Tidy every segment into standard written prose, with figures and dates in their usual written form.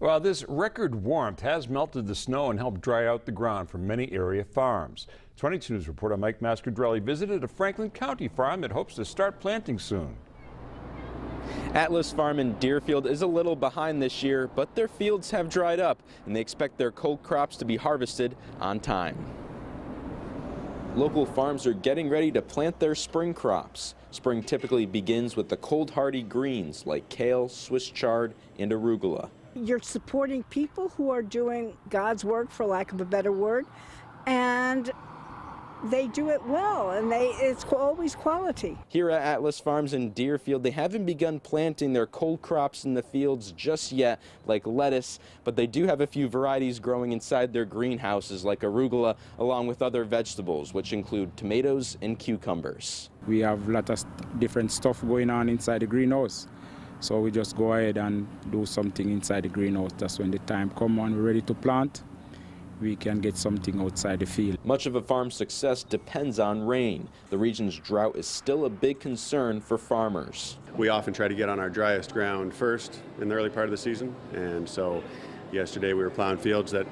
Well, this record warmth has melted the snow and helped dry out the ground for many area farms. 22 News reporter Mike Mascadrelli visited a Franklin County farm that hopes to start planting soon. Atlas Farm in Deerfield is a little behind this year, but their fields have dried up and they expect their cold crops to be harvested on time. Local farms are getting ready to plant their spring crops. Spring typically begins with the cold hardy greens like kale, Swiss chard, and arugula. You're supporting people who are doing God's work, for lack of a better word, and they do it well, and it's always quality. Here at Atlas Farms in Deerfield, they haven't begun planting their cold crops in the fields just yet, like lettuce, but they do have a few varieties growing inside their greenhouses, like arugula, along with other vegetables, which include tomatoes and cucumbers. We have a lot of different stuff going on inside the greenhouse. So we just go ahead and do something inside the greenhouse. That's when the time comes and we're ready to plant, we can get something outside the field. Much of a farm's success depends on rain. The region's drought is still a big concern for farmers. We often try to get on our driest ground first in the early part of the season, and so yesterday we were plowing fields that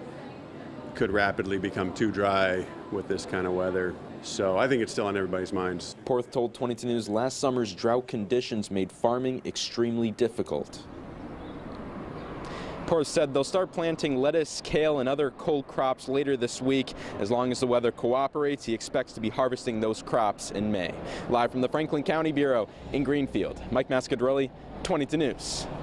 could rapidly become too dry with this kind of weather. So I think it's still on everybody's minds. Porth told 22 News last summer's drought conditions made farming extremely difficult. Porth said they'll start planting lettuce, kale, and other cold crops later this week. As long as the weather cooperates, he expects to be harvesting those crops in May. Live from the Franklin County Bureau in Greenfield, Mike Mascadrelli, 22 News.